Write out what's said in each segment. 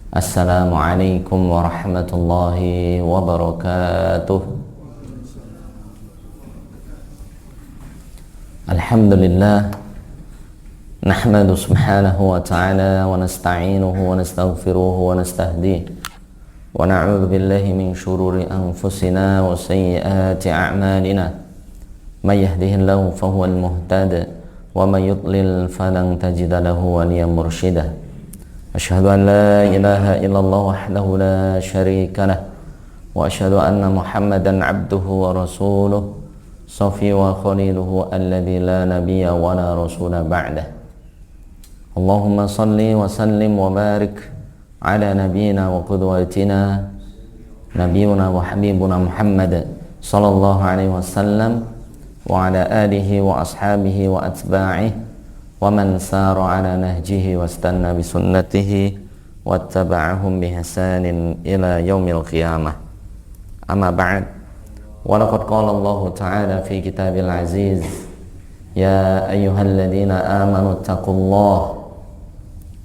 Assalamualaikum warahmatullahi wabarakatuh. Alhamdulillah, nahmadu subhanahu wa ta'ala wa nasta'inuhu wa nastaghfiruhu wa nastahdihi wa na'udzu billahi min shururi anfusina wa sayyiati a'malina. May yahdihillahu fahuwal muhtadi wa may yudlil falan tajida lahu waliyyan mursyida. Asyhadu an la ilaha illallah wahdahu la syarika lah wa asyhadu anna Muhammadan abduhu wa rasuluh safi wa khaliluhu alladzi la nabiyya wa la rasula ba'dah. Allahumma salli wa sallim wa barik ala nabiyyina wa qudwatina nabiyyuna wa habibuna Muhammad sallallahu alaihi wasallam wa ala alihi wa ashabihi wa atba'ihi wa man sara ala nahjihi wastanna bi sunnatihi wattaba'ahum bi ihsanin ila yaumil qiyamah. Amma ba'd, wa laqad qala Allah ta'ala fi kitabil aziz, ya ayyuhalladzina amanu taqullah.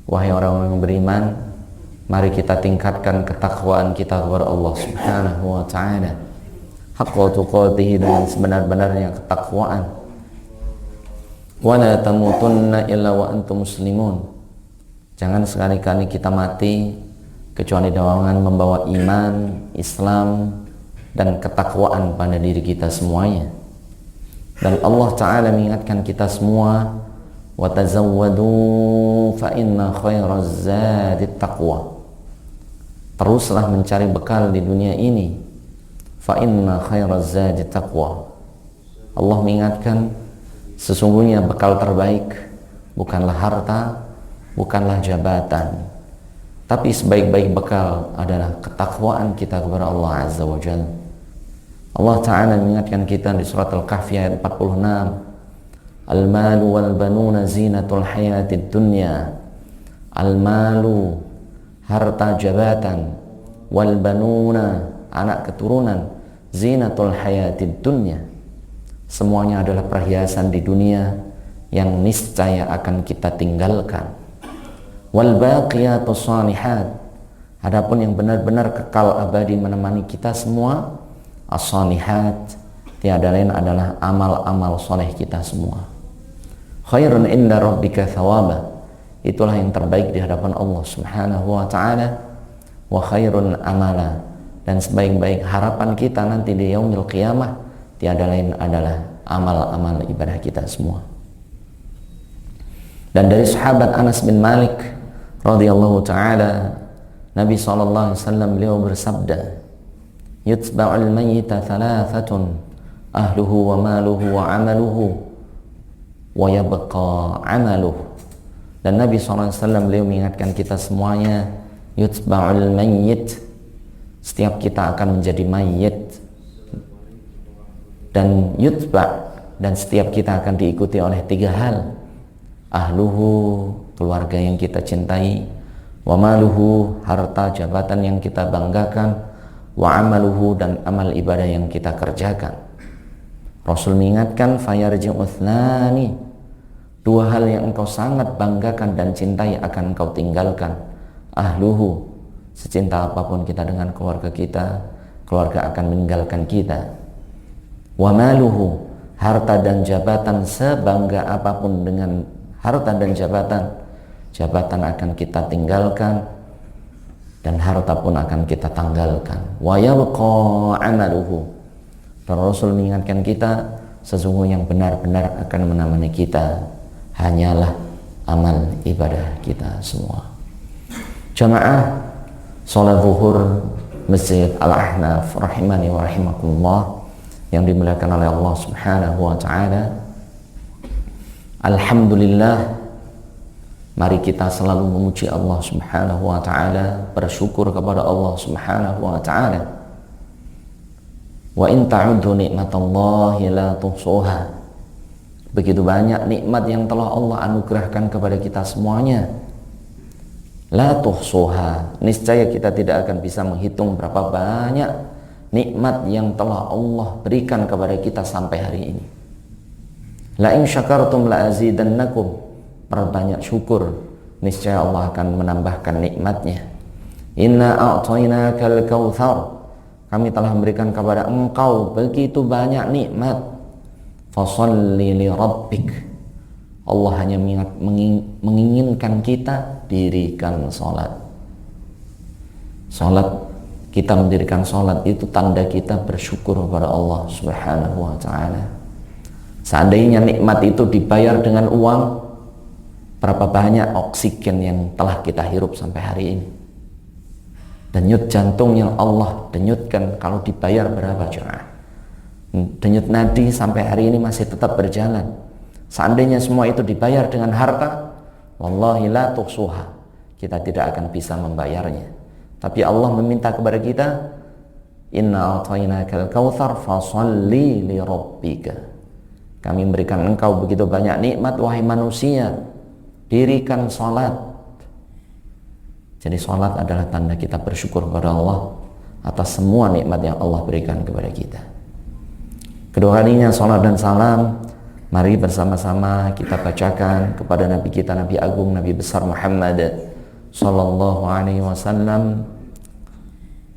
Wahai orang yang beriman, mari kita tingkatkan ketakwaan kita kepada Allah Subhanahu wa ta'ala haqqa tuqatih, dengan sebenar-benarnya ketakwaan. Wa la tamutunna illa wa antum muslimun. Jangan sekali-kali kita mati kecuali dalam membawa iman, Islam, dan ketakwaan pada diri kita semuanya. Dan Allah Ta'ala mengingatkan kita semua, wa tazawwadu fa inna khairaz zadi taqwa. Teruslah mencari bekal di dunia ini, fa inna khairaz zadi taqwa. Allah mengingatkan, sesungguhnya bekal terbaik bukanlah harta, bukanlah jabatan, tapi sebaik-baik bekal adalah ketakwaan kita kepada Allah Azza wa Jalla. Allah Ta'ala mengingatkan kita di surat Al-Kahfi ayat 46, Al-malu wal banuna zinatul hayatid dunya. Al-malu, harta jabatan, wal banuna, anak keturunan, zinatul hayatid dunya, semuanya adalah perhiasan di dunia yang niscaya akan kita tinggalkan. Wal baqiyatus shalihat, adapun yang benar-benar kekal abadi menemani kita semua, as-shalihat, tiada lain adalah amal-amal soleh kita semua. Khairun inda rabbika thawaba, itulah yang terbaik di hadapan Allah Subhanahu wa ta'ala. Wa khairun amala, dan sebaik-baik harapan kita nanti di yaumil qiyamah tiada lain adalah amal-amal ibadah kita semua. Dan dari sahabat Anas bin Malik radhiyallahu taala, Nabi sallallahu alaihi wasallam beliau bersabda, yutba'ul mayyita thalathatun, ahluhu wa maluhu wa amaluhu wa yabqa amaluhu. Dan Nabi sallallahu alaihi wasallam beliau mengingatkan kita semuanya, yutba'ul mayyit, setiap kita akan menjadi mayit, dan yutba, dan setiap kita akan diikuti oleh tiga hal: ahluhu, keluarga yang kita cintai, wa maluhu, harta jabatan yang kita banggakan, wa amaluhu, dan amal ibadah yang kita kerjakan. Rasul mengingatkan, fayarji'u uthnani, dua hal yang engkau sangat banggakan dan cintai akan engkau tinggalkan. Ahluhu, secinta apapun kita dengan keluarga kita, keluarga akan meninggalkan kita. Wa maluhu, harta dan jabatan, sebangga apapun dengan harta dan jabatan, jabatan akan kita tinggalkan dan harta pun akan kita tanggalkan. Wa yabqa amaluhu, dan Rasul mengingatkan kita, sesungguhnya yang benar-benar akan menemani kita hanyalah amal ibadah kita semua. Jamaah salat zuhur Masjid Al-Ahnaf rahimani wa rahimakumullah yang dimuliakan oleh Allah Subhanahu wa ta'ala. Alhamdulillah, mari kita selalu memuji Allah Subhanahu wa ta'ala, bersyukur kepada Allah Subhanahu wa ta'ala. Wa in ta'uddu ni'matallahi la tuhsuha, begitu banyak nikmat yang telah Allah anugerahkan kepada kita semuanya. La tuhsuha, niscaya kita tidak akan bisa menghitung berapa banyak nikmat yang telah Allah berikan kepada kita sampai hari ini. La in syakartum la azidannakum, perbanyak syukur, niscaya Allah akan menambahkan nikmatnya. Inna a'tainakal kautsar, kami telah memberikan kepada engkau begitu banyak nikmat. Fasholli li rabbik, Allah hanya menginginkan kita dirikan salat. Salat, kita mendirikan salat itu tanda kita bersyukur kepada Allah Subhanahu wa taala. Seandainya nikmat itu dibayar dengan uang, berapa banyak oksigen yang telah kita hirup sampai hari ini? Denyut jantung yang Allah denyutkan kalau dibayar berapa jemaah? Denyut nadi sampai hari ini masih tetap berjalan. Seandainya semua itu dibayar dengan harta, wallahi la tuhsuha, kita tidak akan bisa membayarnya. Tapi Allah meminta kepada kita, inna a'tainakal kautsar fasholli li rabbika, kami memberikan engkau begitu banyak nikmat wahai manusia, dirikan salat. Jadi salat adalah tanda kita bersyukur kepada Allah atas semua nikmat yang Allah berikan kepada kita. Kedua kalinya salat dan salam, mari bersama-sama kita bacakan kepada Nabi kita, Nabi Agung, Nabi besar Muhammad sallallahu alaihi wasallam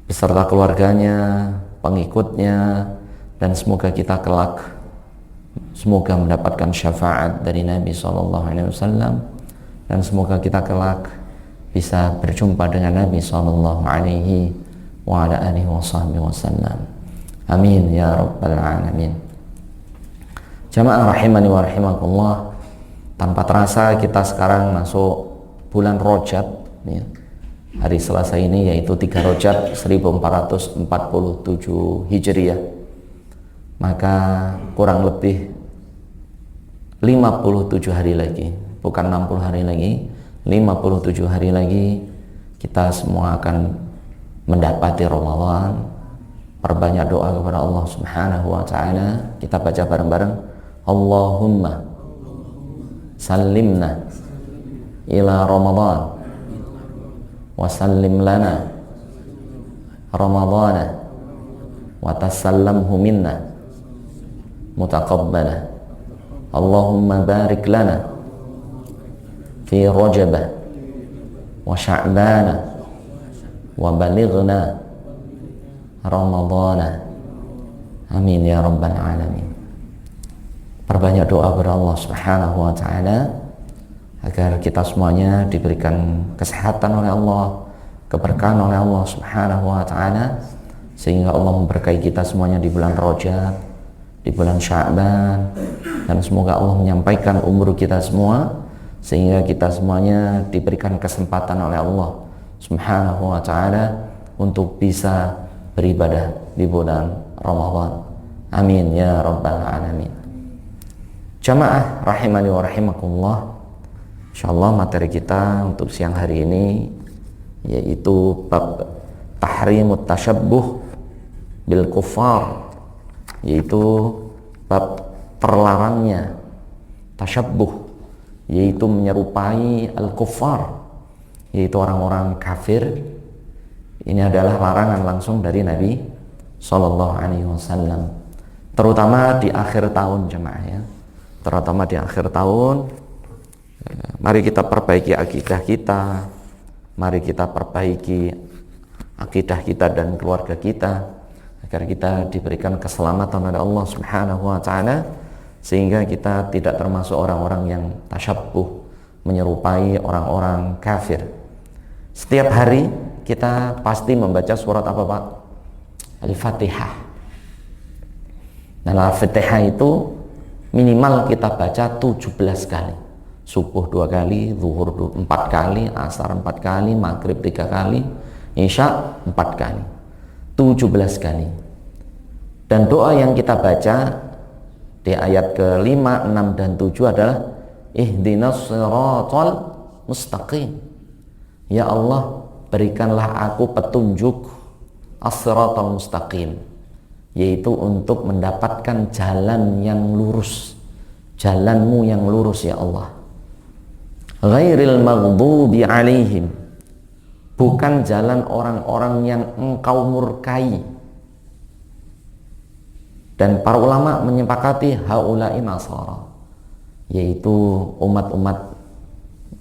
beserta keluarganya, pengikutnya, dan semoga kita kelak mendapatkan syafaat dari Nabi sallallahu alaihi wasallam, dan semoga kita kelak bisa berjumpa dengan Nabi sallallahu alaihi wa ala alihi wasallam. Amin ya rabbal alamin. Jamaah rahimani wa rahimakumullah, tanpa terasa kita sekarang masuk bulan Rajab ya. Hari Selasa ini yaitu 3 Rajab 1447 Hijriah. Maka kurang lebih 57 hari lagi, bukan 60 hari lagi, 57 hari lagi kita semua akan mendapati Ramadan. Perbanyak doa kepada Allah Subhanahu wa taala. Kita baca bareng-bareng, Allahumma sallimna ila Ramadan wa sallim lana Ramadana wa tasallamhu minna mutaqabbala. Allahumma barik lana fi Rajab wa Sya'ban wa balighna Ramadana. Amin ya rabbal alamin. Perbanyak doa kepada Allah Subhanahu wa taala agar kita semuanya diberikan kesehatan oleh Allah, keberkahan oleh Allah Subhanahu wa taala, sehingga Allah memberkahi kita semuanya di bulan Rajab, di bulan Sya'ban, dan semoga Allah menyampaikan umur kita semua sehingga kita semuanya diberikan kesempatan oleh Allah Subhanahu wa taala untuk bisa beribadah di bulan Ramadan. Amin ya rabbal alamin. Jamaah rahimani wa rahimakumullah, insyaallah materi kita untuk siang hari ini yaitu bab tahrimut tasyabbuh bil kuffar, yaitu bab terlarangnya tasyabbuh, yaitu menyerupai al-kuffar, yaitu orang-orang kafir. Ini adalah larangan langsung dari Nabi Sallallahu Alaihi Wasallam, terutama di akhir tahun jemaah ya, terutama di akhir tahun. Mari kita perbaiki akidah kita, mari kita perbaiki akidah kita dan keluarga kita agar kita diberikan keselamatan oleh Allah Subhanahu wa taala, sehingga kita tidak termasuk orang-orang yang tasyabbuh, menyerupai orang-orang kafir. Setiap hari kita pasti membaca surat apa Pak? Al-Fatihah. Nah, Al-Fatihah itu minimal kita baca 17 kali. Subuh 2 kali, zuhur 4 kali, asar 4 kali, maghrib 3 kali, isya 4 kali. 17 kali. Dan doa yang kita baca di ayat ke-5, 6, dan 7 adalah ihdinas siratal mustaqim. Ya Allah, berikanlah aku petunjuk as-siratal mustaqim, yaitu untuk mendapatkan jalan yang lurus, jalanmu yang lurus ya Allah. Ghairil maghdubi alaihim, bukan jalan orang-orang yang engkau murkai. Dan para ulama menyepakati haula'i nasara, yaitu umat-umat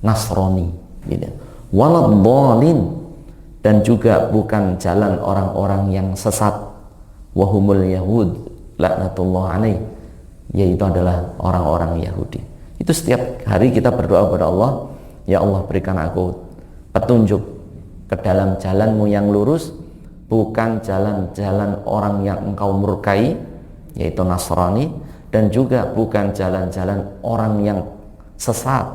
Nasrani gitu. Waladhdallin, dan juga bukan jalan orang-orang yang sesat, wahumul yahud laknatullah alaih, yaitu adalah orang-orang Yahudi. Itu setiap hari kita berdoa kepada Allah, ya Allah berikan aku petunjuk ke dalam jalanmu yang lurus, bukan jalan-jalan orang yang engkau murkai, yaitu Nasrani, dan juga bukan jalan-jalan orang yang sesat,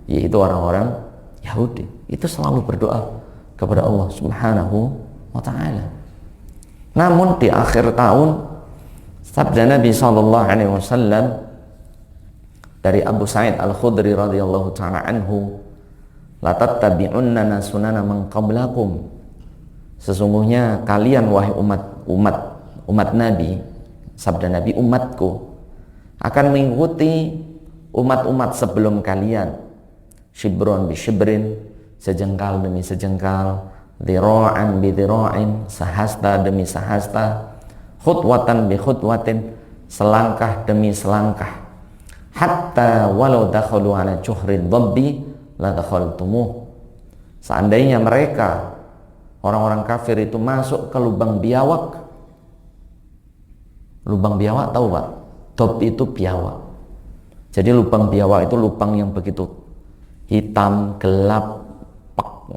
yaitu orang-orang Yahudi. Itu selalu berdoa kepada Allah Subhanahu wa ta'ala. Namun di akhir tahun, sabda Nabi SAW dari Abu Sa'id Al-Khudri radhiyallahu ta'ala anhu, la tattabi'unna sunana man qablakum, sesungguhnya kalian wahai umat Nabi, sabda Nabi, umatku akan mengikuti umat-umat sebelum kalian, shibron bi shibrin, sejengkal demi sejengkal, dhira'an bi dhira'in, sahasta demi sahasta, khutwatan bi khutwatin, selangkah demi selangkah, hatta walau dakhalu ala juhrid dhabbi la dakhaltumuh. Seandainya mereka orang-orang kafir itu masuk ke lubang biawak. Lubang biawak tahu Pak? Dob itu biawak. Jadi lubang biawak itu lubang yang begitu hitam, gelap,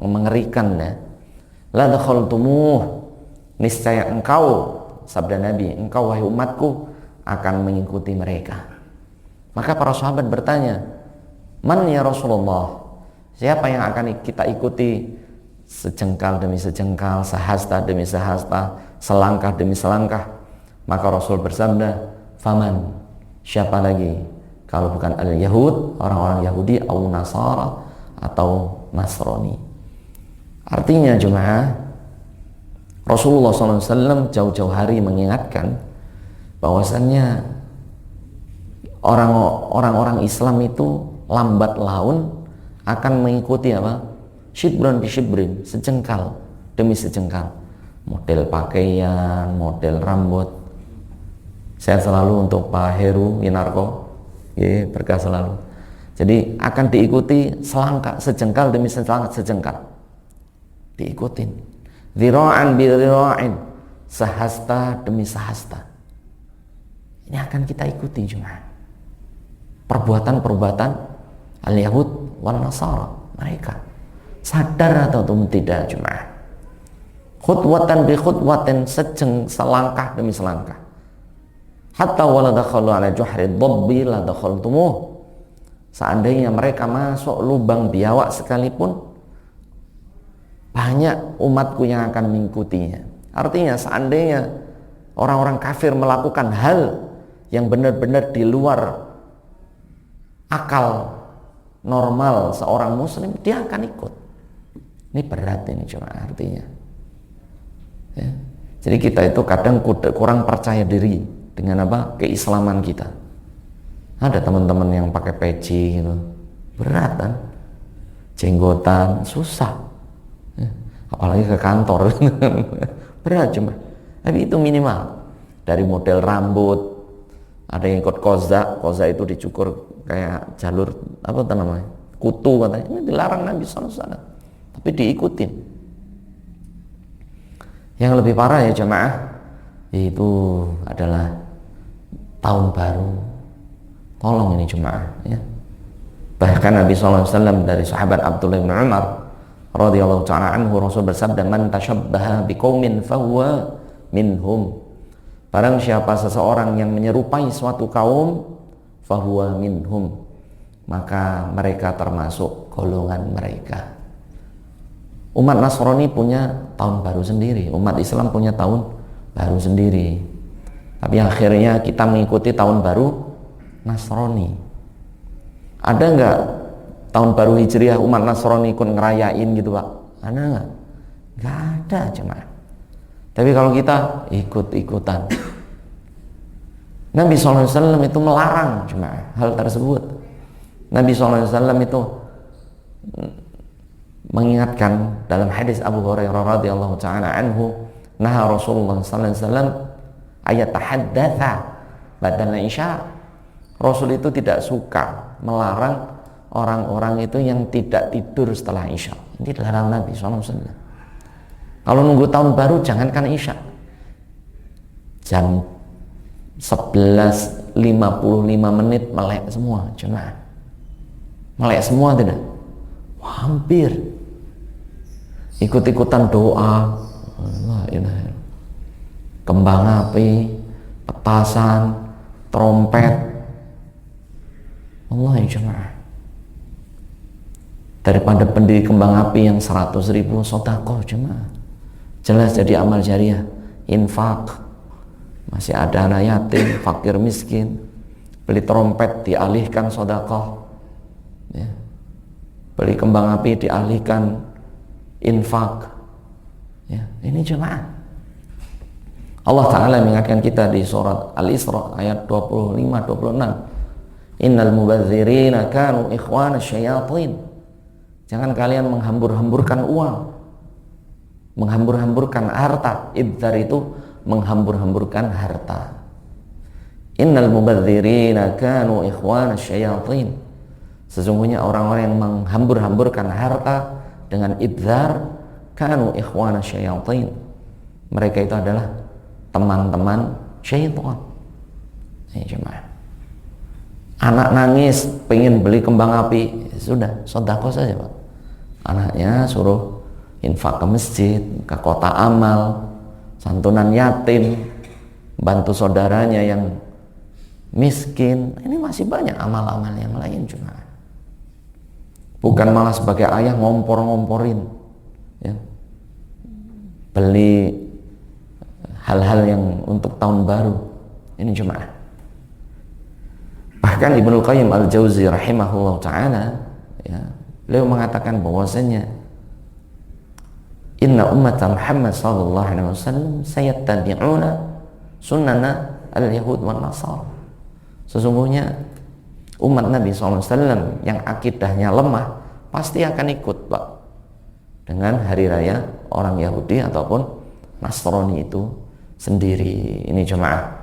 mengerikan ya. La dakhaltumuh, niscaya engkau, sabda Nabi, engkau wahai umatku akan mengikuti mereka. Maka para sahabat bertanya, man ya Rasulullah, siapa yang akan kita ikuti? Sejengkal demi sejengkal, sahasta demi sahasta, selangkah demi selangkah. Maka Rasul bersabda, faman, siapa lagi kalau bukan al-Yahud, orang-orang Yahudi, atau Nasara, atau Nasrani. Artinya jemaah, Rasulullah SAW jauh-jauh hari mengingatkan bahwasannya orang-orang Islam itu lambat laun akan mengikuti apa? Shibran bi shibrin, sejengkal demi sejengkal. Model pakaian, model rambut. Sehat selalu untuk Pak Heru Winarko, ya, berkah selalu. Jadi akan diikuti selangkah, sejengkal demi sejengkal. Diikutin. Dhira'an bi dhira'in, sahasta demi sahasta. Ini akan kita ikuti jemaah. Perbuatan-perbuatan al-Yahud wal Nasara, mereka sadar atau tidak jemaah. Khutwatan bi khutwatin, selangkah demi selangkah. Hatta wala dakhalu ala juhri dhabbi la dakhaltumuh. Seandainya mereka masuk lubang biawak sekalipun, banyak umatku yang akan mengikutinya. Artinya seandainya orang-orang kafir melakukan hal yang benar-benar di luar akal normal seorang muslim, dia akan ikut. Ini berat ini cuma artinya ya. Jadi kita itu kadang kurang percaya diri dengan apa? Keislaman kita. Ada teman-teman yang pakai peci gitu, berat kan, jenggotan, susah ya. Apalagi ke kantor berat cuma. Tapi itu minimal. Dari model rambut, ada yang ikut koza itu dicukur kayak jalur apa namanya, kutu katanya. Ini dilarang Nabi SAW, tapi diikutin. Yang lebih parah ya jemaah, itu adalah tahun baru. Tolong ini jemaah ya. Bahkan Nabi SAW dari sahabat Abdullah bin Umar radhiyallahu ta'ala anhu, Rasul bersabda, man tashabbaha biqaumin fahuwa minhum. Barang siapa seseorang yang menyerupai suatu kaum, fahuwa minhum, maka mereka termasuk golongan mereka. Umat Nasrani punya tahun baru sendiri, umat Islam punya tahun baru sendiri. Tapi akhirnya kita mengikuti tahun baru Nasrani. Ada nggak tahun baru Hijriah umat Nasrani ikut ngerayain gitu Pak? Ada nggak? Nggak ada cuma. Tapi kalau kita ikut-ikutan, Nabi SAW itu melarang cuma hal tersebut. Nabi SAW itu mengingatkan dalam hadis Abu Hurairah radhiyallahu ta'ala anhu, nah Rasulullah SAW ayat tahaddatha badal isya. Rasul itu tidak suka melarang orang-orang itu yang tidak tidur setelah isya. Ini dilarang Nabi SAW. Kalau nunggu tahun baru jangankan Isya, jam 11.55 melek semua jemaah. Melek semua tidak? Wah, hampir. Ikut-ikutan doa, kembang api, petasan, trompet. Allah ya jemaah. Daripada beli kembang api yang 100.000, sedekah jemaah. Jelas jadi amal jariah, infak. Masih ada anak yatim, fakir miskin. Beli trompet dialihkan sedekah. Ya. Beli kembang api dialihkan infak. Ya, ini jemaah. Allah Ta'ala mengingatkan kita di surat Al-Isra ayat 25-26. Innal mubadzirina kanu ikhwana syayatin. Jangan kalian menghambur-hamburkan uang, menghambur-hamburkan harta. Ibdzar itu menghambur-hamburkan harta. Innal mubadzirina kanu ikhwana syayatin. Sesungguhnya orang-orang yang menghambur-hamburkan harta dengan ibdzar, kanu ikhwana syayatin. Mereka itu adalah teman-teman syaitan. Ini jemaah. Anak nangis pengen beli kembang api, sudah sedekah saja Pak. Anaknya suruh infak ke masjid, ke kota amal, santunan yatim, bantu saudaranya yang miskin. Ini masih banyak amal-amal yang lain juga. Bukan malah sebagai ayah ngompor-ngomporin, ya. Beli hal-hal yang untuk tahun baru. Ini jemaah. Bahkan Ibnu Qayyim Al-Jauzi rahimahullah ta'ala, ya, beliau mengatakan bahwasanya inna ummata Muhammad sallallahu alaihi wasallam sayattabi'una sunnana al-yahud wal nasara. Sesungguhnya umat Nabi sallallahu alaihi wasallam yang akidahnya lemah pasti akan ikut Pak dengan hari raya orang Yahudi ataupun Nasrani itu sendiri. Ini jemaah.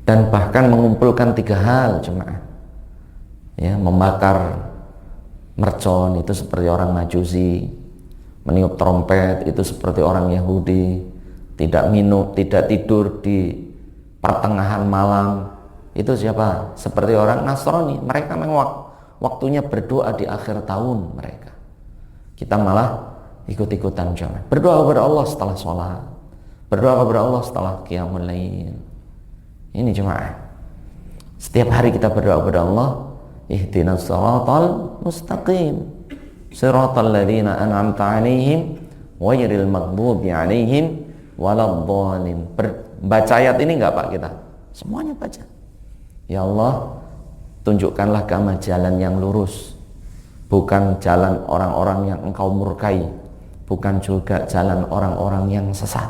Dan bahkan mengumpulkan 3 hal jemaah. Ya, membakar mercon itu seperti orang Majusi, meniup trompet itu seperti orang Yahudi, tidak minum, tidak tidur di pertengahan malam itu siapa? Seperti orang Nasrani. Mereka memang waktunya berdoa di akhir tahun mereka. Kita malah ikut-ikutan jemaah. Berdoa kepada Allah setelah sholat, berdoa kepada Allah setelah qiyamul lail. Ini jemaah. Setiap hari kita berdoa kepada Allah, ihdinas siratal mustaqim, siratal ladzina an'amta 'alaihim ghairil maghdubi 'alaihim waladdallin. Baca ayat ini enggak Pak kita? Semuanya baca. Ya Allah, tunjukkanlah kami jalan yang lurus, bukan jalan orang-orang yang Engkau murkai, bukan juga jalan orang-orang yang sesat.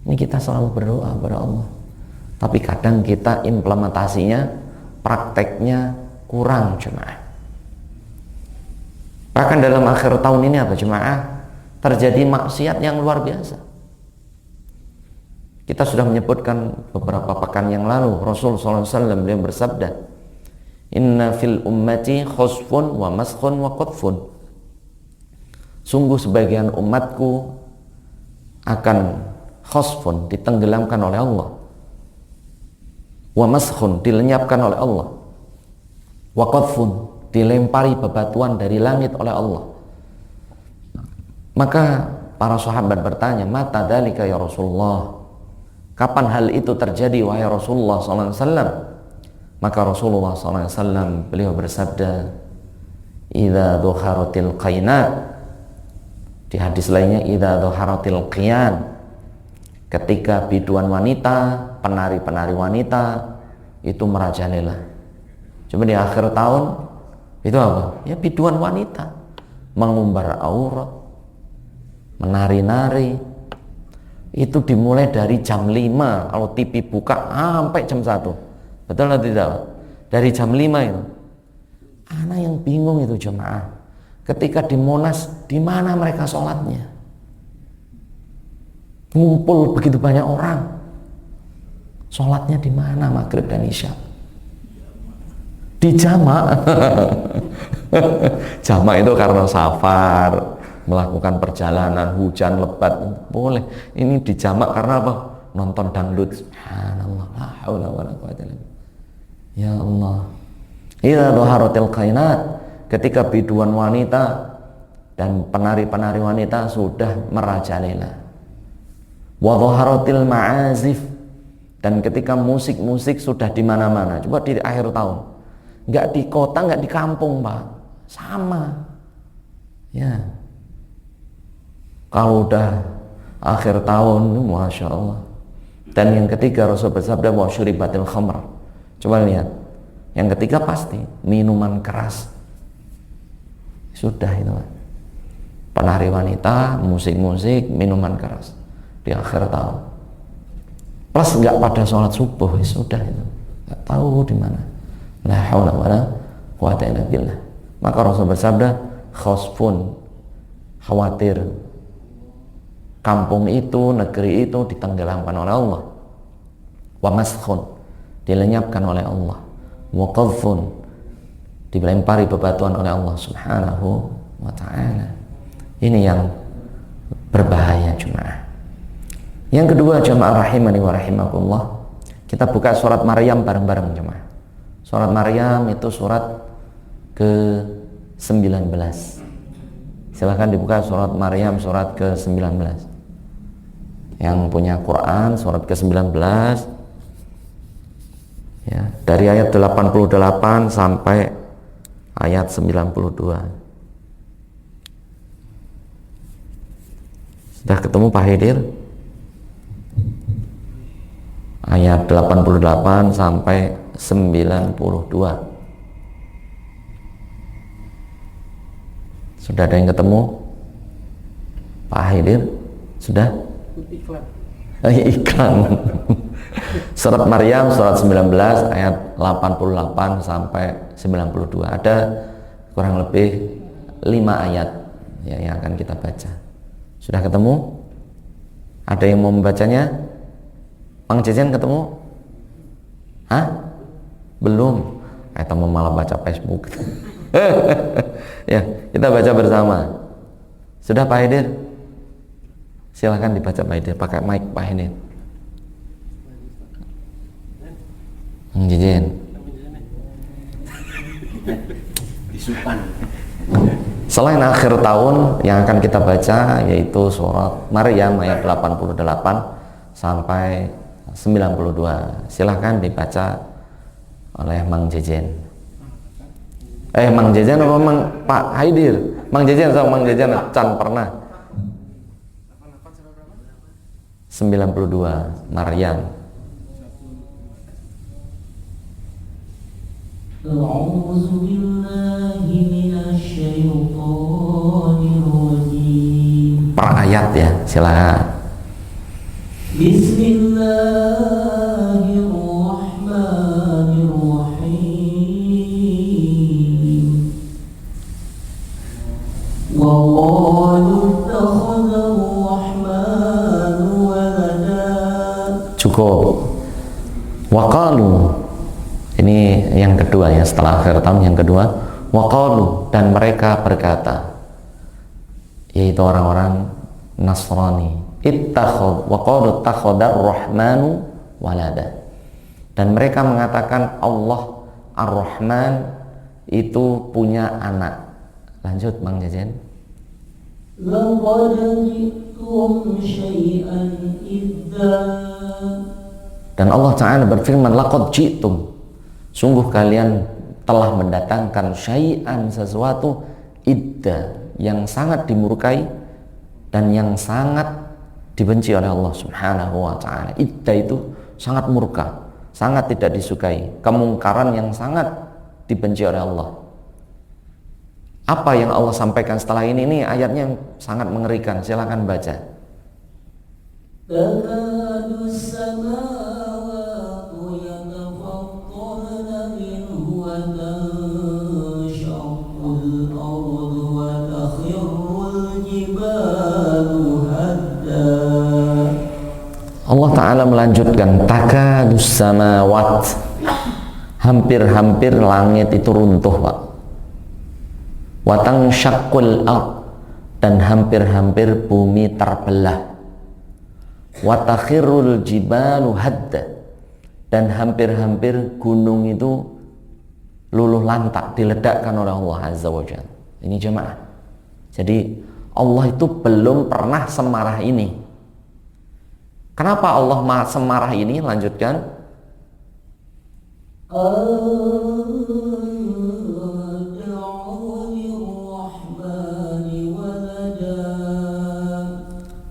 Ini kita selalu berdoa kepada Allah. Tapi kadang kita implementasinya, prakteknya kurang jemaah. Bahkan dalam akhir tahun ini apa jemaah? Terjadi maksiat yang luar biasa. Kita sudah menyebutkan beberapa pekan yang lalu, Rasul SAW beliau bersabda, Inna fil ummati khusfun wa maskhun wa qutfun. Sungguh sebagian umatku akan khusfun, ditenggelamkan oleh Allah, wa maskhun, dilenyapkan oleh Allah, wa qadfun, dilempari bebatuan dari langit oleh Allah. Maka para sahabat bertanya, mata dzalika ya Rasulullah, kapan hal itu terjadi wahai Rasulullah SAW? Maka Rasulullah SAW beliau bersabda, idza dhuharatil qainat, di hadis lainnya idza dhuharatil qiyan, ketika biduan wanita, penari-penari wanita itu merajalela. Cuma di akhir tahun itu apa? Ya biduan wanita mengumbar aurat, menari-nari. Itu dimulai dari jam 5 kalau TV buka sampai jam 1. Betul atau tidak? Dari jam 5 itu. Anak yang bingung itu jemaah. Ketika di Monas, di mana mereka sholatnya? Ngumpul begitu banyak orang, sholatnya di mana maghrib dan isya? Di jamak. Jamak itu karena safar, melakukan perjalanan hujan lebat boleh. Ini dijamak karena apa? Nonton dangdut. Subhanallah, la haula wala quwwata illa billah. Ya Allah. Idza dhaharatil qainat, ketika biduan wanita dan penari-penari wanita sudah merajalela. Wa dhaharatil ma'azif, dan ketika musik-musik sudah di mana-mana. Coba di akhir tahun. Enggak di kota, enggak di kampung, Pak. Sama. Ya. Kalau udah akhir tahun, Masya Allah. Dan yang ketiga Rasul bersabda wa syuribatil khamr. Coba lihat. Yang ketiga pasti minuman keras. Sudah itu, Pak. Penari wanita, musik-musik, minuman keras di akhir tahun. Plus enggak pada sholat subuh, sudah itu. Enggak tahu di mana. La haula wala quwwata illa billah. Maka Rasul bersabda, khosfun, khawatir kampung itu, negeri itu ditenggelamkan oleh Allah. Wa maskhun, dilenyapkan oleh Allah. Wa qadhfun, dilempari bebatuan oleh Allah Subhanahu wa ta'ala. Ini yang berbahaya jemaah. Yang kedua jemaah rahimani wa rahimakumullah, kita buka surat Maryam bareng-bareng jemaah. Surat Maryam itu surat ke-19. Silahkan dibuka surat Maryam surat ke-19. Yang punya Quran surat ke-19 ya, dari ayat 88 sampai ayat 92. Sudah ketemu Pak Hidir? Ayat 88 sampai 92. Sudah ada yang ketemu? Pak Hidir? Sudah? Iklan. Surat Maryam surat 19 ayat 88 sampai 92. Ada kurang lebih 5 ayat ya, yang akan kita baca. Sudah ketemu? Ada yang mau membacanya? Mang Jejen ketemu? Hah? Belum. Kita mau malah baca Facebook. Ya, kita baca bersama. Sudah Pak Hidir? Silahkan dibaca Pak Hidir, pakai mic Pak Hidir. Mang Jejen. Selain akhir tahun yang akan kita baca yaitu surat Maryam ayat 88 sampai 92. Silahkan dibaca oleh Mang Jejen. Mang Jejen apa Mang Pak Haidir? Mang Jejen sama Mang Jejen can pernah 92 Maryam. A'udzu billahi minasy syaithanir rajim. Per ayat ya, silakan. Bismillahirrahmanirrahim. Wa qalu ittakhadha ar-rahmanu walada. Cukup. Wa qalu, ini yang kedua ya, setelah akhir tahun yang kedua. Wa qalu, dan mereka berkata, yaitu orang-orang Nasrani, ittakhadha wa qalu ittakhadha ar-rahmanu walada, dan mereka mengatakan Allah Ar-Rahman itu punya anak. Lanjut Mang Jajan. Laqad ji'tum syai'an idza, dan Allah Ta'ala berfirman, laqad ji'tum, sungguh kalian telah mendatangkan syai'an, sesuatu, idda, yang sangat dimurkai dan yang sangat dibenci oleh Allah Subhanahu wa ta'ala. Idda itu sangat murka, sangat tidak disukai, kemungkaran yang sangat dibenci oleh Allah. Apa yang Allah sampaikan setelah ini ayatnya yang sangat mengerikan. Silakan baca. Allah Ta'ala melanjutkan, takadus samawat, hampir-hampir langit itu runtuh Pak. Watang syakul ard, dan hampir-hampir bumi terbelah. Wa takhirul jibalu hadda, dan hampir-hampir gunung itu luluh lantak, diledakkan oleh Allah Azza wa Jalla. Ini jemaah. Jadi Allah itu belum pernah semarah ini. Kenapa Allah semarah ini? Lanjutkan.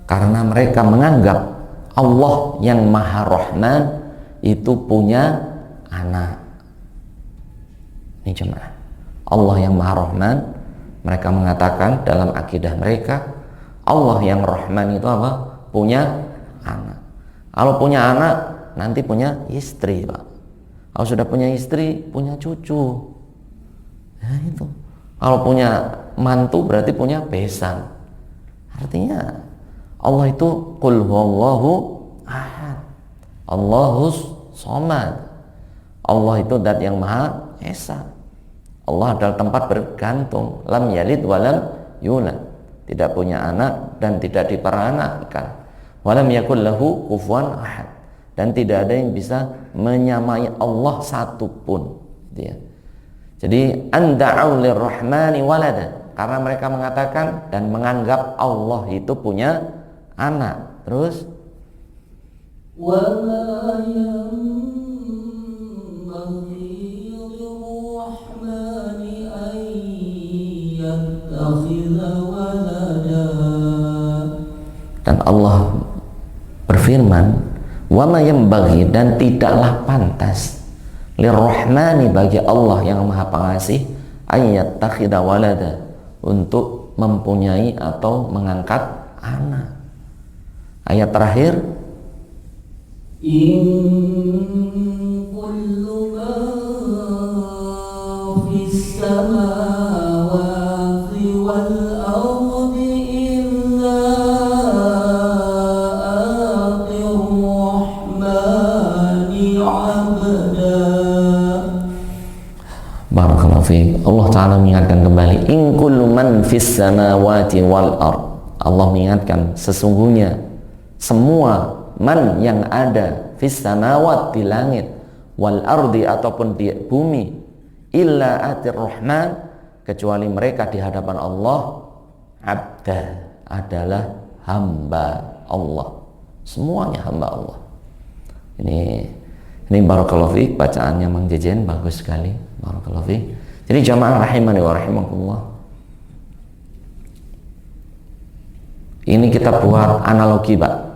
Karena mereka menganggap Allah yang Maha Rahman itu punya anak. Ini jemaah. Allah yang Maha Rahman, mereka mengatakan dalam akidah mereka, Allah yang Rahman itu apa? Punya anak. Kalau punya anak, nanti punya istri, Pak. Kalau sudah punya istri, punya cucu. Nah itu. Kalau punya mantu berarti punya besan. Artinya Allah itu qul huwallahu ahad, Allahus somad. Allah itu zat yang Maha Esa. Allah adalah tempat bergantung, lam yalid walam yulad, tidak punya anak dan tidak diperanakkan. Walam yakul lahu kufuwan ahad, dan tidak ada yang bisa menyamai Allah satupun. Jadi anda'u lirrahmani walada, karena mereka mengatakan dan menganggap Allah itu punya anak. Terus dan Allah berfirman, wa ma yanbaghi, dan tidaklah pantas lirrahmani, bagi Allah yang Maha Pengasih, ayyattakhidha walada, untuk mempunyai atau mengangkat anak. Ayat terakhir, in kullu ma fis samawati wal ardi illa atir rahmani abda. Barakallahu fiik. Allah Ta'ala mengingatkan kembali, in kullu man fis samawati wal ard. Allah mengingatkan sesungguhnya semua man yang ada fis samawat, di langit, wal ardi ataupun di bumi, illa atir rahman, kecuali mereka di hadapan Allah abda, adalah hamba Allah. Semuanya hamba Allah. Ini barakallahu fiik, bacaannya Mang Jejen bagus sekali. Barakallahu fiik. Jadi jamaah rahimani wa rahimakumullah, ini kita buat analogi, Pak.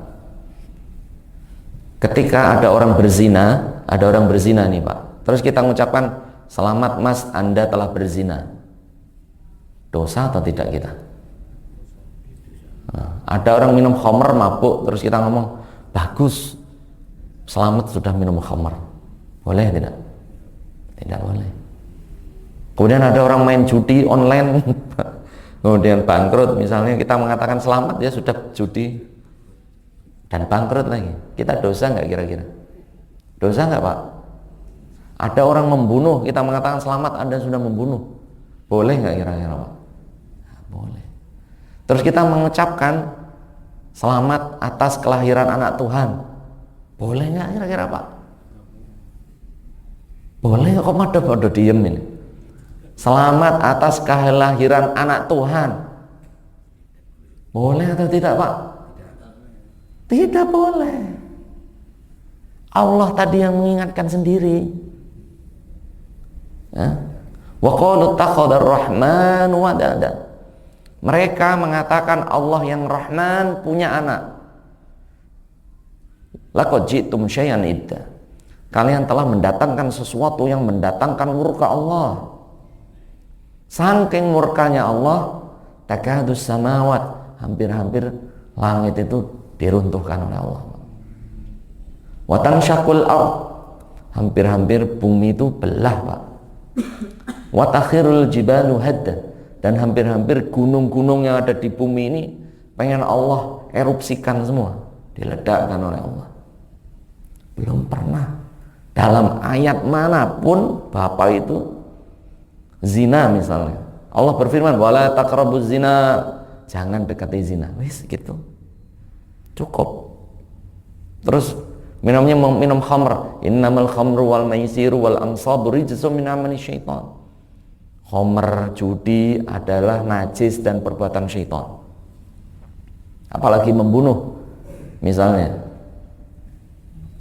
Ketika ada orang berzina nih, Pak. Terus kita mengucapkan, selamat Mas, Anda telah berzina. Dosa atau tidak kita? Nah, ada orang minum khamr, mabuk, terus kita ngomong, bagus, selamat sudah minum khamr. Boleh tidak? Tidak boleh. Kemudian ada orang main judi online, kemudian bangkrut, misalnya kita mengatakan selamat, dia sudah judi dan bangkrut lagi. Kita dosa nggak kira-kira? Dosa nggak, Pak? Ada orang membunuh, kita mengatakan selamat, Anda sudah membunuh. Boleh nggak kira-kira, Pak? Nah, boleh. Terus kita mengucapkan selamat atas kelahiran anak Tuhan. Boleh nggak kira-kira, Pak? Boleh. Kok pada diem ini? Selamat atas kelahiran anak Tuhan. Boleh atau tidak, Pak? Tidak boleh. Allah tadi yang mengingatkan sendiri. Wa qalu takhadar rahman wadada. Mereka mengatakan Allah yang Rahman punya anak. Laqad ji'tum syai'an idda. Kalian telah mendatangkan sesuatu yang mendatangkan murka Allah. Saking murkanya Allah, takadus samawat, hampir-hampir langit itu diruntuhkan oleh Allah. Wa tansyaqul ard, hampir-hampir bumi itu belah, Pak. Wa takhirul jibalu hadda, dan hampir-hampir gunung-gunung yang ada di bumi ini pengen Allah erupsikan semua, diledakkan oleh Allah. Belum pernah dalam ayat manapun Bapak itu zina misalnya. Allah berfirman, wala taqrabuz zina, jangan dekati zina. Wis gitu. Cukup. Terus minum khamr. Innamal khamru wal maisiru wal ansabu rijsun min amali syaitan. Khamr, judi adalah najis dan perbuatan syaitan. Apalagi membunuh. Misalnya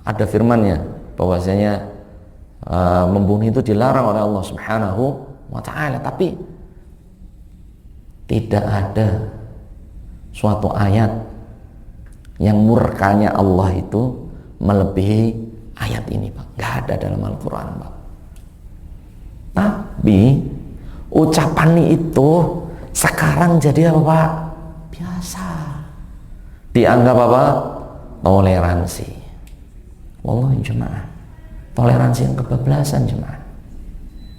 ada firman-Nya bahwasanya membunuh itu dilarang oleh Allah Subhanahu wa taala, tapi tidak ada suatu ayat yang murkanya Allah itu melebihi ayat ini, Pak. Nggak ada dalam Al-Quran, Pak. Tapi ucapan itu sekarang jadi apa, Pak? Biasa. Dianggap apa? Toleransi. Wallahi jemaah. Toleransi yang kebablasan jemaah.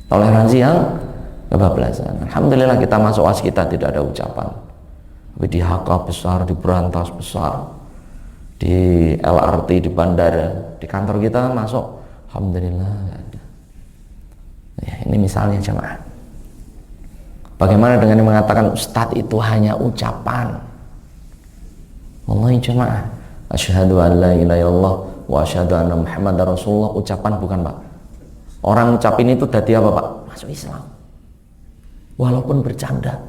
Toleransi yang kebablasan. Alhamdulillah kita masuk kita tidak ada ucapan. Tapi di HK besar, di Berantas besar, di LRT, di bandara, di kantor kita masuk, alhamdulillah nggak ada. Ya, ini misalnya jemaah. Bagaimana dengan yang mengatakan Ustadz itu hanya ucapan? Wallahi jemaah, asyhadu an la ilaha illallah wa asyhadu anna Muhammadar Rasulullah, ucapan bukan, Pak. Orang ucapin itu tadi apa, Pak? Masuk Islam. Walaupun bercanda.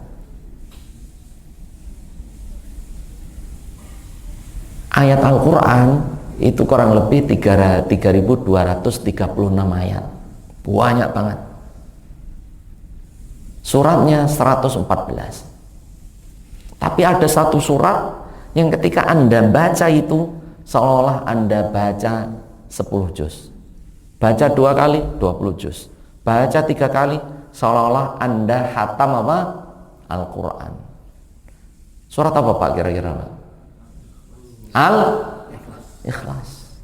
Ayat Al-Quran itu kurang lebih 3.236 ayat. Banyak banget. Suratnya 114. Tapi ada satu surat yang ketika Anda baca itu seolah Anda baca 10 juz. Baca 2 kali 20 juz. Baca 3 kali seolah-olah Anda khatam apa? Al-Quran. Surat apa, Pak, kira-kira, Pak? Al-Ikhlas.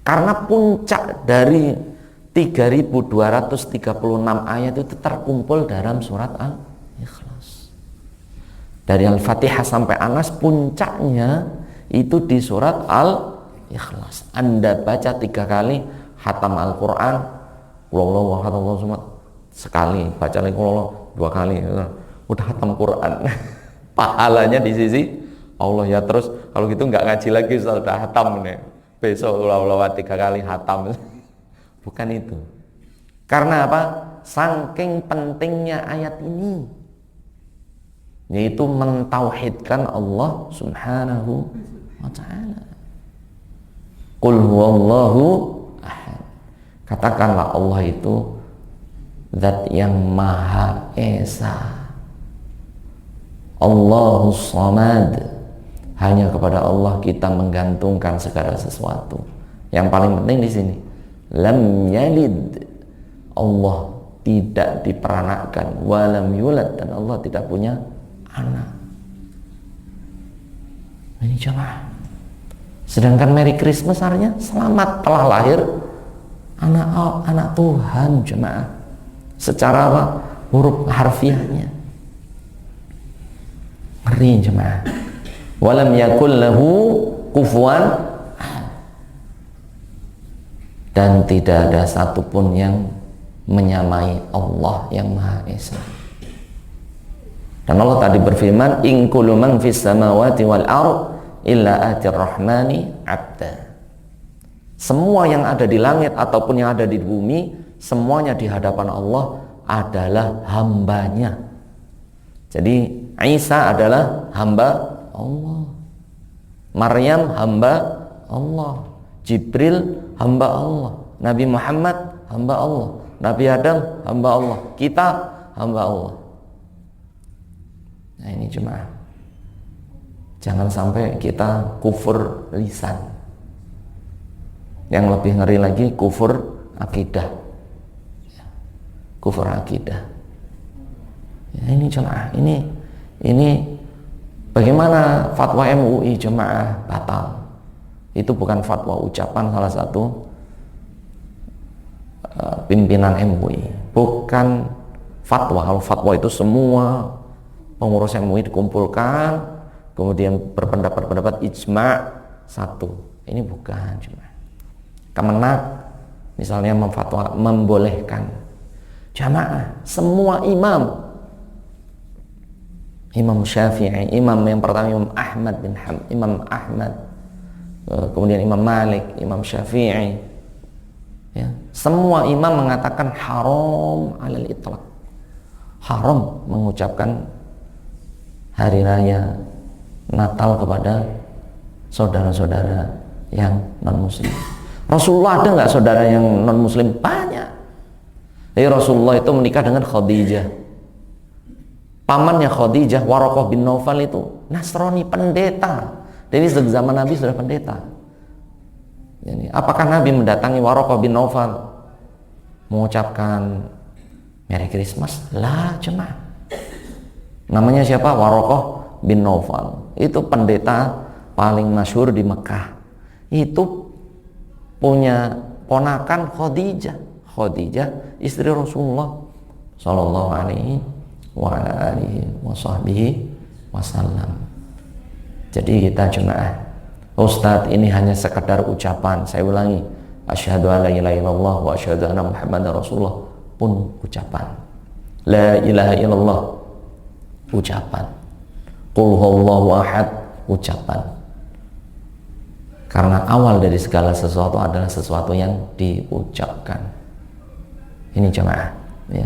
Karena puncak dari 3.236 ayat itu terkumpul dalam surat Al-Ikhlas. Dari Al-Fatihah sampai Anas puncaknya itu di surat Al-Ikhlas. Anda baca 3 kali khatam Al-Quran, Qulhuwallahu ahad Allahu samad sekali, baca lagi Qulhuwallahu 2 kali, udah khatam Quran. Pahalanya di sisi Allah ya. Terus kalau gitu nggak ngaji lagi, sudah hatam nih, besok Qulhuwallahu 3 kali hatam. Bukan itu. Karena apa? Saking pentingnya ayat ini, yaitu mentauhidkan Allah Subhanahu wa ta'ala. Qul huwallahu ahad. Katakanlah Allah itu zat yang maha esa. Allahus samad. Hanya kepada Allah kita menggantungkan segala sesuatu. Yang paling penting di sini, lam yalid, Allah tidak diperanakkan, walam yulad, dan Allah tidak punya anak. Ini jemaah. Sedangkan Merry Christmas artinya selamat telah lahir anak Tuhan jemaah. Secara apa? Huruf harfiahnya. Ngeri jemaah. Walam yakul lahu kufuwan ahad. Dan tidak ada satupun yang menyamai Allah yang Maha Esa. Dan Allah tadi berfirman, in kullu man fis samawati wal ard illa atir rahmani abda. Semua yang ada di langit ataupun yang ada di bumi, semuanya di hadapan Allah adalah hambanya. Jadi Isa adalah hamba Allah, Maryam hamba Allah, Jibril hamba Allah, Nabi Muhammad hamba Allah, Nabi Adam hamba Allah, kita hamba Allah. Nah ini jemaah, jangan sampai kita kufur lisan. Yang lebih ngeri lagi kufur akidah. Kufur akidah. Ya, ini jemaah, ini bagaimana fatwa MUI jemaah batal. Itu bukan fatwa ucapan salah satu pimpinan MUI, bukan fatwa. Kalau fatwa itu semua pengurus MUI dikumpulkan, kemudian berpendapat ijma satu. Ini bukan cuma Kemenak misalnya memfatwa membolehkan jamaah semua imam Imam Syafi'i, imam yang pertama Imam Ahmad, kemudian Imam Malik, Imam Syafi'i, ya, semua imam mengatakan haram alal itlaq, haram mengucapkan hari raya Natal kepada saudara-saudara yang non muslim. Rasulullah ada nggak saudara yang non muslim? Banyak. Jadi Rasulullah itu menikah dengan Khadijah. Pamannya Khadijah, Waraqah bin Naufal itu Nasrani, pendeta. Jadi sejak zaman Nabi sudah pendeta. Jadi, apakah Nabi mendatangi Waraqah bin Naufal mengucapkan Merry Christmas? Lah, cuma namanya siapa? Waraqah bin Naufal. Itu pendeta paling masyhur di Mekah. Itu punya ponakan Khadijah. Khadijah istri Rasulullah sallallahu alaihi wa ala alihi wa sahbihi wasallam. Jadi kita jemaah, Ustadz ini hanya sekedar ucapan. Saya ulangi, asyhadu an la ilaha illallah wa asyhadu anna muhammadar rasulullah pun ucapan. La ilaha illallah ucapan. Qul huwallahu ahad ucapan. Karena awal dari segala sesuatu adalah sesuatu yang diucapkan. Ini jemaah, ya.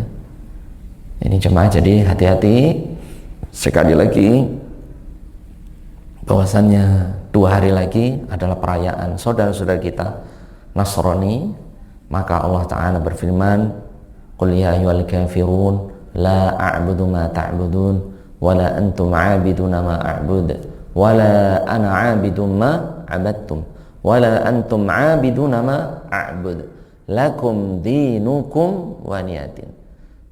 Ini jemaah, jadi hati-hati. Sekali lagi, bahwasannya 2 hari lagi adalah perayaan saudara-saudara kita Nasrani. Maka Allah Ta'ala berfirman, qul ya ayyuhal kafirun la a'budu ma ta'budun wa la antum 'abiduna ma a'bud wa la ana 'abidun ma 'abadtum wa la antum 'abiduna ma a'bud lakum dinukum waliyadin.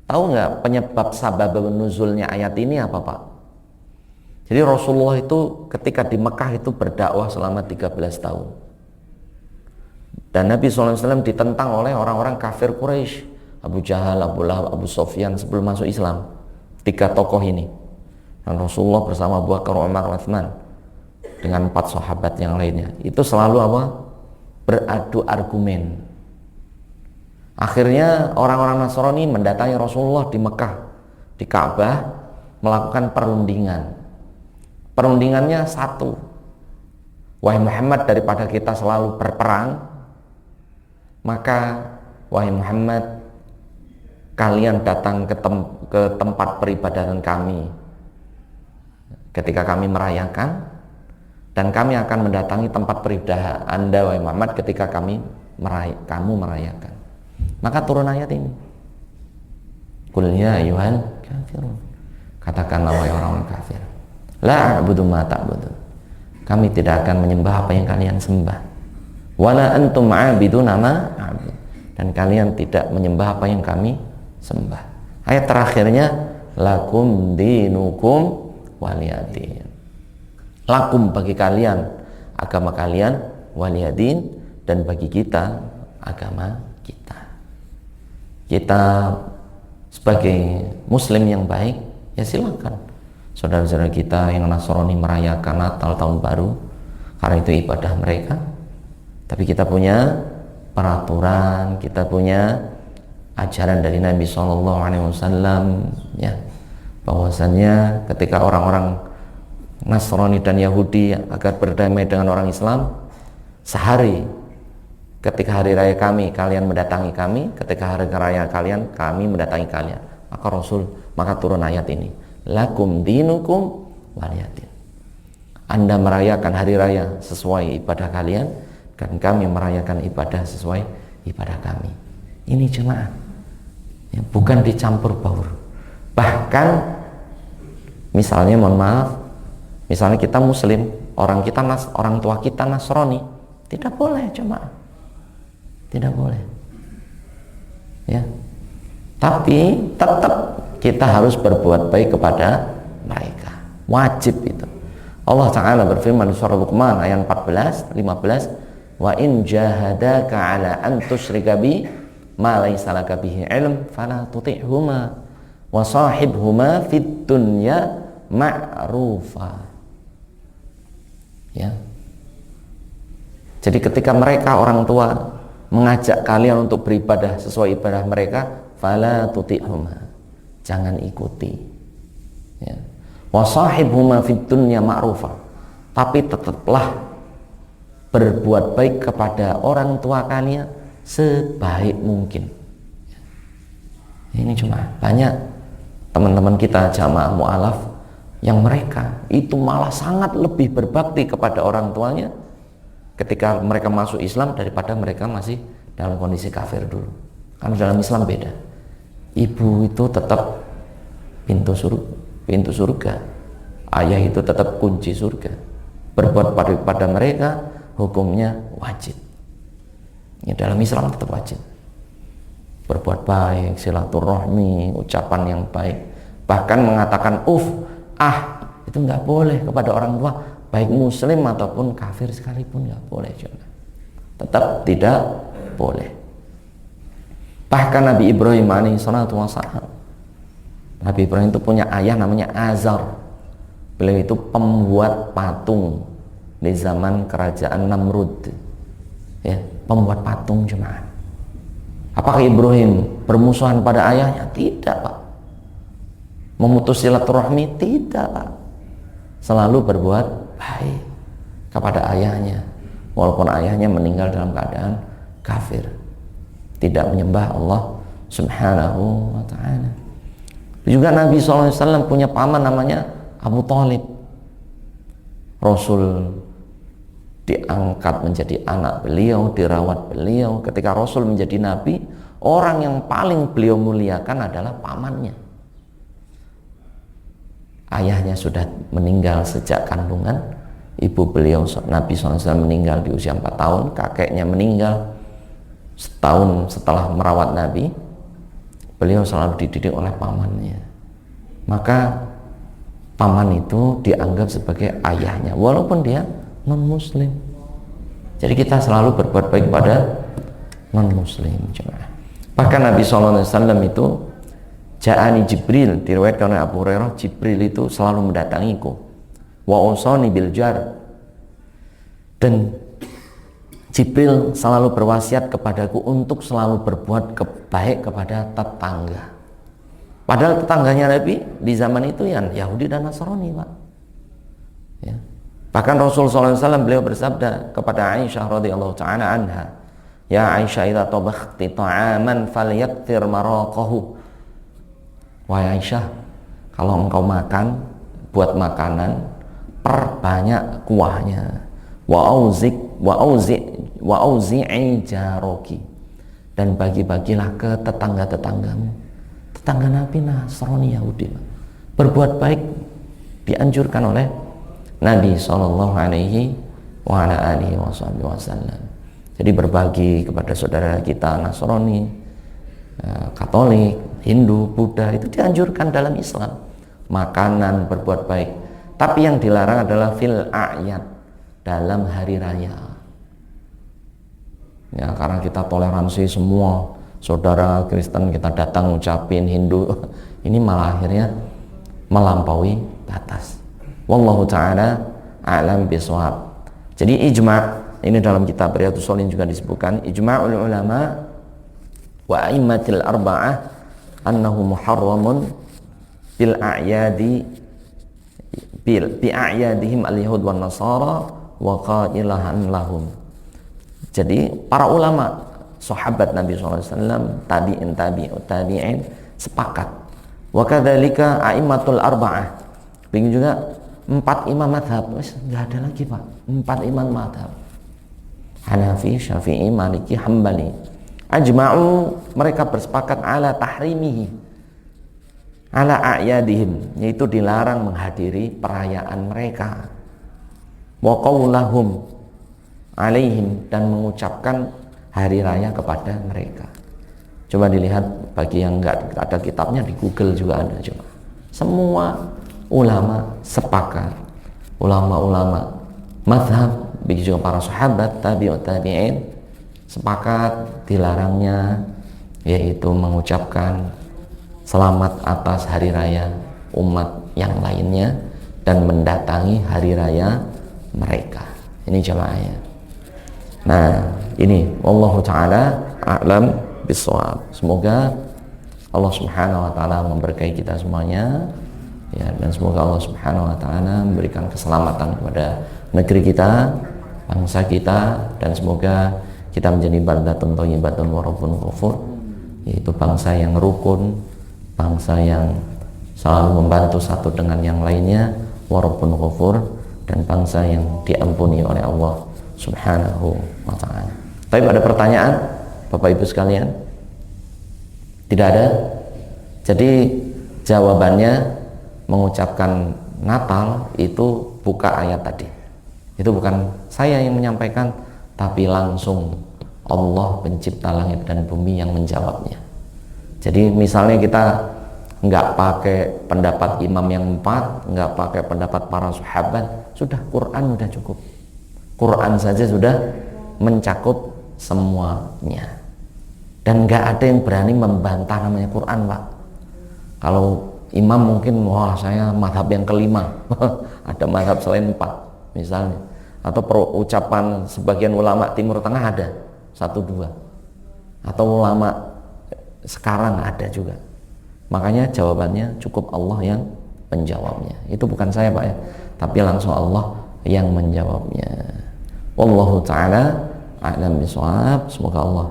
Tahu nggak penyebab sabab nuzulnya ayat ini apa, Pak? Jadi Rasulullah itu ketika di Mekah itu berdakwah selama 13 tahun. Dan Nabi SAW ditentang oleh orang-orang kafir Quraisy, Abu Jahal, Abu Lahab, Abu Sufyan sebelum masuk Islam. 3 tokoh ini. Dan Rasulullah bersama Abu Bakar, Umar, Utsman dengan 4 sahabat yang lainnya. Itu selalu apa? Beradu argumen. Akhirnya orang-orang Nasrani mendatangi Rasulullah di Mekah, di Ka'bah, melakukan perundingan. Perundingannya satu, wahai Muhammad, daripada kita selalu berperang, maka wahai Muhammad, kalian datang ke tempat peribadatan kami ketika kami merayakan, dan kami akan mendatangi tempat peribadatan Anda wahai Muhammad ketika kamu merayakan. Maka turun ayat ini, qul ya ayyuhal kafirun, katakanlah wahai orang-orang kafir, la a'budu ma ta'budun, kami tidak akan menyembah apa yang kalian sembah, wala antum 'abiduna ma a'bud, dan kalian tidak menyembah apa yang kami sembah. Ayat terakhirnya, lakum dinukum waliyadin, lakum bagi kalian agama kalian, waliyadin, dan bagi kita agama kita. Kita sebagai muslim yang baik, ya silakan saudara-saudara kita yang Nasrani merayakan Natal, tahun baru, karena itu ibadah mereka. Tapi kita punya peraturan, kita punya ajaran dari Nabi SAW, ya, bahwasannya ketika orang-orang Nasrani dan Yahudi agar berdamai dengan orang Islam, sehari ketika hari raya kami, kalian mendatangi kami, ketika hari raya kalian, kami mendatangi kalian. Maka turun ayat ini, lakum dinukum waliyadin. Anda merayakan hari raya sesuai ibadah kalian, dan kami merayakan ibadah sesuai ibadah kami. Ini jemaah, ya, bukan dicampur baur. Bahkan misalnya, mohon maaf, misalnya kita muslim, orang tua kita Nasrani, tidak boleh jemaah, tidak boleh, ya. Tapi tetap kita harus berbuat baik kepada mereka, wajib itu. Allah Ta'ala berfirman di surah Luqman ayat 14-15, wa in jahadaka ala an tusyrika bi ma laysa laka bihi ilm fala tuti'huma wa sahibhuma fid dunya ma'rufa, ya. Jadi ketika mereka orang tua mengajak kalian untuk beribadah sesuai ibadah mereka, fala tuti'huma, jangan ikuti, ya. Wa sahibhuma fid dunya ma'rufa. Tapi tetaplah berbuat baik kepada orang tua kalian sebaik mungkin. Ini cuma banyak teman-teman kita jamaah mu'alaf yang mereka itu malah sangat lebih berbakti kepada orang tuanya ketika mereka masuk Islam daripada mereka masih dalam kondisi kafir dulu. Karena dalam Islam beda. Ibu itu tetap pintu surga. Ayah itu tetap kunci surga. Berbuat pada mereka hukumnya wajib. Ya, dalam Islam tetap wajib. Berbuat baik, silaturahmi, ucapan yang baik. Bahkan mengatakan itu nggak boleh kepada orang tua, baik muslim ataupun kafir sekalipun nggak boleh juga. Tetap tidak boleh. Bahkan Nabi Ibrahim alaihissalatu wassalam, Nabi Ibrahim itu punya ayah namanya Azar. Beliau itu pembuat patung di zaman kerajaan Namrud. Ya, pembuat patung jemaah. Apakah Ibrahim bermusuhan pada ayahnya? Tidak, Pak. Memutus silaturahmi? Tidak, Pak. Selalu berbuat baik kepada ayahnya, walaupun ayahnya meninggal dalam keadaan kafir, tidak menyembah Allah Subhanahu wa ta'ala. Juga Nabi SAW punya paman namanya Abu Thalib. Rasul diangkat menjadi anak beliau, dirawat beliau. Ketika Rasul menjadi nabi, orang yang paling beliau muliakan adalah pamannya. Ayahnya sudah meninggal sejak kandungan, ibu beliau Nabi SAW meninggal di usia 4 tahun, kakeknya meninggal setahun setelah merawat Nabi. Beliau selalu dididik oleh pamannya. Maka paman itu dianggap sebagai ayahnya walaupun dia non muslim. Jadi kita selalu berbuat baik pada non muslim. Bahkan Nabi SAW itu Ja'ani Jibril, diriwayatkan oleh Abu Hurairah, Jibril itu selalu mendatangiku. Wa usani bil jar. Dan Jibril selalu berwasiat kepadaku untuk selalu berbuat baik kepada tetangga. Padahal tetangganya Nabi di zaman itu yang Yahudi dan Nasrani, Pak. Ya. Bahkan Rasulullah SAW beliau bersabda kepada Aisyah radhiyallahu ta'ala anha, ya Aisyah, idza tabakhti ta'aman falyakthir maraqahu. Wahai Aisyah, kalau engkau makan, buat makanan, perbanyak kuahnya. Wa auzi'i jaroki. Dan bagi-bagilah ke tetangga-tetanggamu. Tetangga Nabi Nasrani Yahudi. Berbuat baik dianjurkan oleh Nabi SAW. Jadi berbagi kepada saudara kita Nasrani, Katolik, Hindu, Buddha itu dianjurkan dalam Islam. Makanan, berbuat baik. Tapi yang dilarang adalah fil a'yad, dalam hari raya. Ya, karena kita toleransi semua saudara Kristen kita datang ucapin, Hindu ini malah akhirnya melampaui batas. Wallahu ta'ala a'lam bishawab. Jadi ijma' ini dalam kitab Riyadhus Shalihin juga disebutkan ijma'ul ulama wa a'immatil arba'ah annahu muharramun bil a'yadi bi a'yadihim al-yahud wan nasara wa qailahan lahum. Jadi para ulama sahabat Nabi SAW, tabi'in sepakat. Wa kadzalika a'immatul arba'ah. Begini juga 4 imam madhab. Enggak ada lagi, Pak. 4 imam madhab. Hanafi, Syafi'i, Maliki, Hambali. Ajma'u, mereka bersepakat ala tahrimihi, ala a'yadihim, yaitu dilarang menghadiri perayaan mereka. Wa qaulahum alaihim, dan mengucapkan hari raya kepada mereka. Coba dilihat, bagi yang enggak ada kitabnya di Google juga ada. Coba semua ulama sepakat, ulama-ulama mazhab, begitu juga para sahabat, tabi'in sepakat dilarangnya, yaitu mengucapkan selamat atas hari raya umat yang lainnya dan mendatangi hari raya mereka. Ini jamaahnya. Nah, ini wallahu ta'ala a'lam bishawab. Semoga Allah Subhanahu wa ta'ala memberkahi kita semuanya, ya, dan semoga Allah Subhanahu wa taala memberikan keselamatan kepada negeri kita, bangsa kita, dan semoga kita menjadi baldatun thayyibatun wa rabbun ghafur, yaitu bangsa yang rukun, bangsa yang selalu membantu satu dengan yang lainnya, wa rabbun ghafur, dan bangsa yang diampuni oleh Allah Subhanahu wa taala. Tapi ada pertanyaan Bapak Ibu sekalian? Tidak ada? Jadi jawabannya mengucapkan Natal itu buka ayat tadi. Itu bukan saya yang menyampaikan, tapi langsung Allah pencipta langit dan bumi yang menjawabnya. Jadi misalnya kita nggak pakai pendapat imam yang 4, nggak pakai pendapat para sahabat, sudah Quran sudah cukup. Quran saja sudah mencakup semuanya. Dan nggak ada yang berani membantah namanya Quran, Pak. Kalau imam mungkin, wah saya mazhab yang kelima, ada mazhab selain 4 misalnya, atau ucapan sebagian ulama Timur Tengah ada 1-2, atau ulama sekarang ada juga. Makanya jawabannya cukup Allah yang menjawabnya. Itu bukan saya, Pak, ya, tapi langsung Allah yang menjawabnya. Wallahu ta'ala a'lam bishawab. Semoga Allah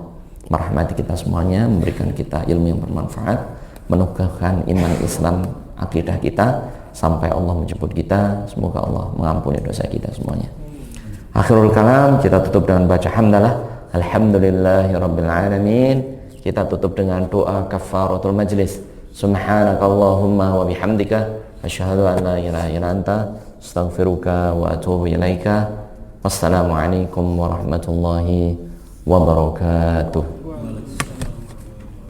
merahmati kita semuanya, memberikan kita ilmu yang bermanfaat, menegakkan iman Islam, akidah kita sampai Allah menjemput kita. Semoga Allah mengampuni dosa kita semuanya. Akhirul kalam, kita tutup dengan baca hamdalah, alhamdulillahirabbil alamin. Kita tutup dengan doa kafaratul majlis. Subhanakallahumma wa bihamdika asyhadu an la ilaha illa anta astaghfiruka wa atubu ilaika. Wassalamualaikum warahmatullahi wabarakatuh.